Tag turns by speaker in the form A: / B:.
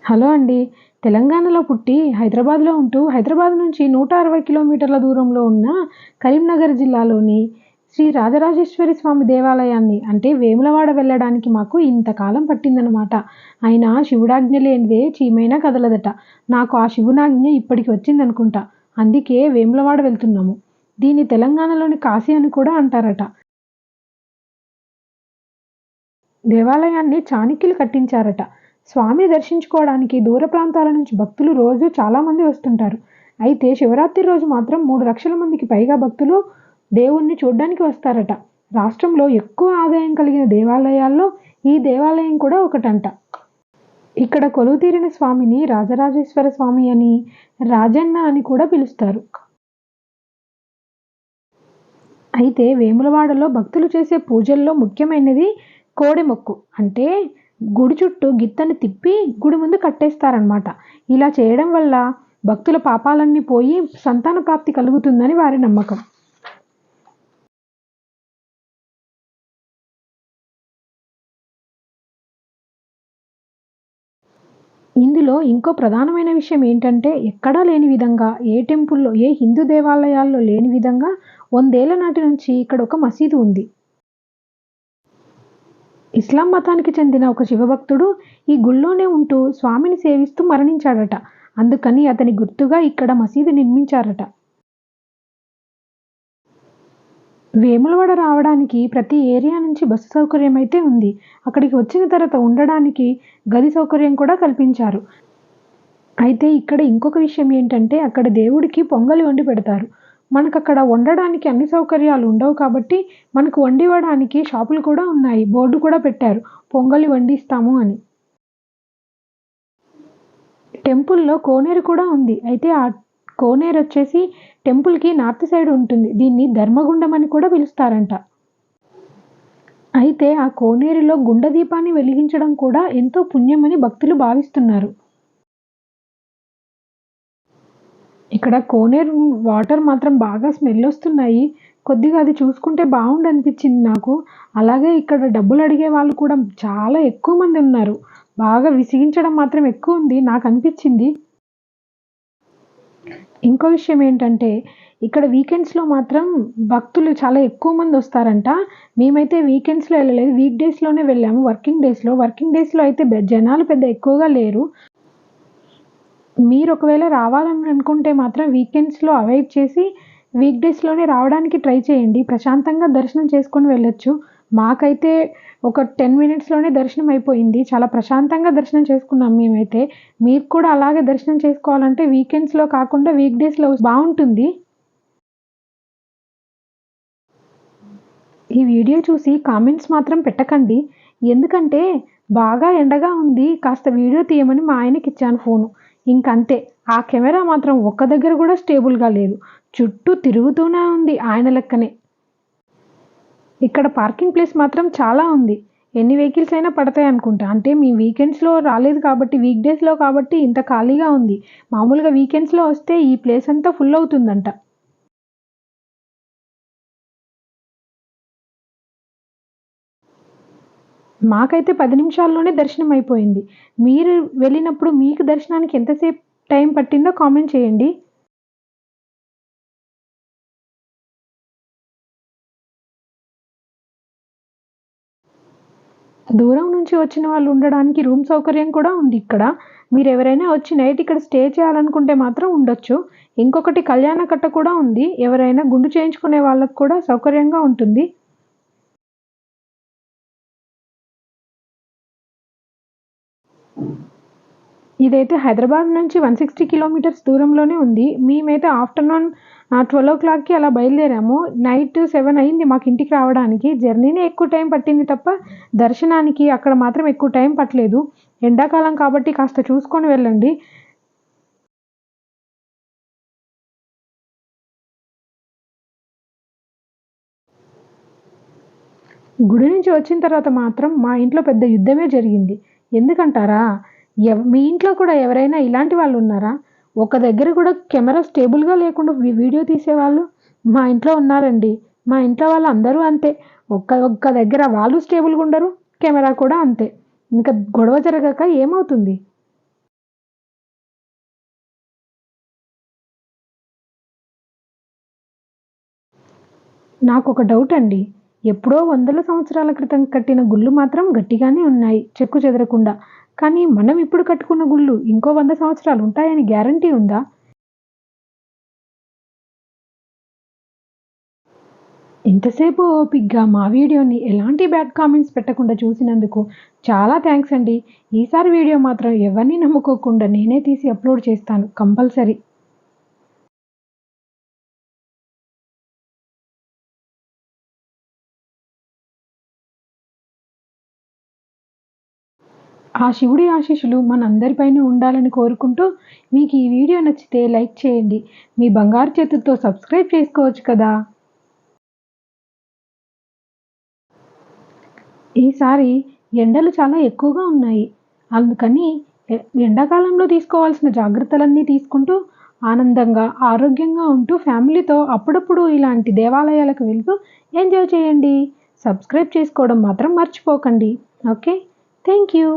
A: Hello అండి. తెలంగాణలో పుట్టి హైదరాబాద్‌లో ఉంటూ హైదరాబాద్ నుంచి 160 కిలోమీటర్ల దూరంలో ఉన్న కరీంనగర్ జిల్లాలోని శ్రీ రాజరాజేశ్వరి స్వామి దేవాలయాన్ని అంటే వేములవాడ వెళ్ళడానికి మాకు ఇంతకాలం పట్టిందనమాట. అయినా శివుడాజ్ఞ లేనిదే చీమైనా కదలదట. నాకు ఆ శివునాజ్ఞ ఇప్పటికి వచ్చిందనుకుంటా. అందుకే వేములవాడ వెళ్తున్నాము. దీన్ని తెలంగాణలోని కాశీ అని కూడా అంటారట. దేవాలయాన్ని చాణక్యులు కట్టించారట. స్వామిని దర్శించుకోవడానికి దూర ప్రాంతాల నుంచి భక్తులు రోజు చాలామంది వస్తుంటారు. అయితే శివరాత్రి రోజు మాత్రం 3 లక్షల మందికి పైగా భక్తులు దేవుణ్ణి చూడ్డానికి వస్తారట. రాష్ట్రంలో ఎక్కువ ఆదాయం కలిగిన దేవాలయాల్లో ఈ దేవాలయం కూడా ఒకటంట. ఇక్కడ కొలువుతీరిన స్వామిని రాజరాజేశ్వర స్వామి అని, రాజన్న అని కూడా పిలుస్తారు. అయితే వేములవాడలో భక్తులు చేసే పూజల్లో ముఖ్యమైనది కోడెమొక్కు. అంటే గుడి చుట్టూ గిత్తని తిప్పి గుడి ముందు కట్టేస్తారనమాట. ఇలా చేయడం వల్ల భక్తుల పాపాలన్నీ పోయి సంతాన ప్రాప్తి కలుగుతుందని వారి నమ్మకం. ఇందులో ఇంకో ప్రధానమైన విషయం ఏంటంటే ఎక్కడా లేని విధంగా ఏ టెంపుల్‌లో ఏ హిందూ దేవాలయాల్లో లేని విధంగా 100 ఏళ్ల నాటి నుంచి ఇక్కడ ఒక మసీదు ఉంది. ఇస్లాం మతానికి చెందిన ఒక శివభక్తుడు ఈ గుళ్ళోనే ఉంటూ స్వామిని సేవిస్తూ మరణించాడట. అందుకని అతని గుర్తుగా ఇక్కడ మసీదు నిర్మించారట. వేములవాడ రావడానికి ప్రతి ఏరియా నుంచి బస్సు సౌకర్యం అయితే ఉంది. అక్కడికి వచ్చిన తర్వాత ఉండడానికి గది సౌకర్యం కూడా కల్పించారు. అయితే ఇక్కడ ఇంకొక విషయం ఏంటంటే అక్కడ దేవుడికి పొంగలి వండి పెడతారు. మనకక్కడ వండడానికి అన్ని సౌకర్యాలు ఉండవు కాబట్టి మనకు వండివ్వడానికి షాపులు కూడా ఉన్నాయి. బోర్డు కూడా పెట్టారు. పొంగలి వండిస్తాము అని. టెంపుల్‌లో కోనేరు కూడా ఉంది. అయితే ఆ కోనేరు వచ్చేసి టెంపుల్‌కి నార్త్ సైడ్ ఉంటుంది. దీన్ని ధర్మగుండం అని కూడా పిలుస్తారంట. అయితే ఆ కోనేరులో గుండ దీపాన్ని వెలిగించడం కూడా ఎంతో పుణ్యమని భక్తులు భావిస్తున్నారు. ఇక్కడ కోనేరు వాటర్ మాత్రం బాగా స్మెల్ వస్తున్నాయి. కొద్దిగా అది చూసుకుంటే బావుండనిపించింది నాకు. అలాగే ఇక్కడ డబ్బులు అడిగే వాళ్ళు కూడా చాలా ఎక్కువ మంది ఉన్నారు. బాగా విసిగించడం మాత్రం ఎక్కువుంది నాకనిపించింది. ఇంకో విషయం ఏంటంటే ఇక్కడ వీకెండ్స్‌లో మాత్రం భక్తులు చాలా ఎక్కువ మంది వస్తారంట. మేమైతే వీకెండ్స్‌లో వెళ్ళలేదు. వీక్ డేస్‌లోనే వెళ్ళాము. వర్కింగ్ డేస్‌లో అయితే జనాలు పెద్ద ఎక్కువగా లేరు. మీరు ఒకవేళ రావాలని అనుకుంటే మాత్రం వీకెండ్స్‌లో అవాయిడ్ చేసి వీక్ డేస్‌లోనే రావడానికి ట్రై చేయండి. ప్రశాంతంగా దర్శనం చేసుకొని వెళ్ళొచ్చు. మాకైతే ఒక 10 మినిట్స్‌లోనే దర్శనం అయిపోయింది. చాలా ప్రశాంతంగా దర్శనం చేసుకున్నాం మేమైతే. మీరు కూడా అలాగే దర్శనం చేసుకోవాలంటే వీకెండ్స్‌లో కాకుండా వీక్ డేస్‌లో బావుంటుంది. ఈ వీడియో చూసి కామెంట్స్ మాత్రం పెట్టకండి. ఎందుకంటే బాగా ఎండగా ఉంది. కాస్త వీడియో తీయమని మా ఆయనకిచ్చాను ఫోను. ఇంకంతే. ఆ కెమెరా మాత్రం ఒక్క దగ్గర కూడా స్టేబుల్‌గా లేదు. చుట్టూ తిరుగుతూనే ఉంది ఆయన లెక్కనే. ఇక్కడ పార్కింగ్ ప్లేస్ మాత్రం చాలా ఉంది. ఎన్ని వెహికల్స్ అయినా పడతాయనుకుంటా. అంటే మేము వీకెండ్స్‌లో రాలేదు కాబట్టి వీక్ డేస్‌లో కాబట్టి ఇంత ఖాళీగా ఉంది. మామూలుగా వీకెండ్స్‌లో వస్తే ఈ ప్లేస్ అంతా ఫుల్ అవుతుందంట. మాకైతే 10 నిమిషాల్లోనే దర్శనం అయిపోయింది. మీరు వెళ్ళినప్పుడు మీకు దర్శనానికి ఎంతసేపు టైం పట్టిందో కామెంట్ చేయండి. దూరం నుంచి వచ్చిన వాళ్ళు ఉండడానికి రూమ్ సౌకర్యం కూడా ఉంది ఇక్కడ. మీరెవరైనా వచ్చి నైట్ ఇక్కడ స్టే చేయాలనుకుంటే మాత్రం ఉండొచ్చు. ఇంకొకటి కళ్యాణకట్ట కూడా ఉంది. ఎవరైనా గుండు చేయించుకునే వాళ్ళకి కూడా సౌకర్యంగా ఉంటుంది. ఇదైతే హైదరాబాద్ నుంచి 160 కిలోమీటర్స్ దూరంలోనే ఉంది. మేమైతే ఆఫ్టర్‌నూన్ 12:00కి అలా బయలుదేరాము. నైట్ 7 అయింది మాకు ఇంటికి రావడానికి. జర్నీనే ఎక్కువ టైం పట్టింది తప్ప దర్శనానికి అక్కడ మాత్రం ఎక్కువ టైం పట్టలేదు. ఎండాకాలం కాబట్టి కాస్త చూసుకొని వెళ్ళండి. గుడి నుంచి వచ్చిన తర్వాత మాత్రం మా ఇంట్లో పెద్ద యుద్ధమే జరిగింది. ఎందుకంటారా? మీ ఇంట్లో కూడా ఎవరైనా ఇలాంటి వాళ్ళున్నారా? ఒక దగ్గర కూడా కెమెరా స్టేబుల్‌గా లేకుండా వీడియో తీసేవాళ్ళు? మా ఇంట్లో ఉన్నారండి. మా ఇంట్లో వాళ్ళందరూ అంతే. ఒక్క దగ్గర వాళ్ళు స్టేబుల్‌గుండరు. కెమెరా కూడా అంతే. ఇంక గొడవ జరగక ఏమవుతుంది? నాకొక డౌట్ అండి. ఎప్పుడో వందల సంవత్సరాల క్రితం కట్టిన గుళ్ళు మాత్రం గట్టిగానే ఉన్నాయి చెక్కు చెదరకుండా. కానీ మనం ఇప్పుడు కట్టుకున్న గుళ్ళు ఇంకో 100 సంవత్సరాలు ఉంటాయని గ్యారంటీ ఉందా? ఇంతసేపు ఓపిగ్గా మా వీడియోని ఎలాంటి బ్యాడ్ కామెంట్స్ పెట్టకుండా చూసినందుకు చాలా థ్యాంక్స్ అండి. ఈసారి వీడియో మాత్రం ఎవరిని నమ్ముకోకుండా నేనే తీసి అప్లోడ్ చేస్తాను కంపల్సరీ. ఆ శివుడి ఆశీస్సులు మనందరిపైన ఉండాలని కోరుకుంటూ మీకు ఈ వీడియో నచ్చితే లైక్ చేయండి. మీ బంగారు చేతులతో సబ్స్క్రైబ్ చేసుకోవచ్చు కదా. ఈసారి ఎండలు చాలా ఎక్కువగా ఉన్నాయి. అందుకని ఎండాకాలంలో తీసుకోవాల్సిన జాగ్రత్తలన్నీ తీసుకుంటూ ఆనందంగా, ఆరోగ్యంగా ఉంటూ ఫ్యామిలీతో అప్పుడప్పుడు ఇలాంటి దేవాలయాలకు వెళ్తూ ఎంజాయ్ చేయండి. సబ్స్క్రైబ్ చేసుకోవడం మాత్రం మర్చిపోకండి. ఓకే. Thank you.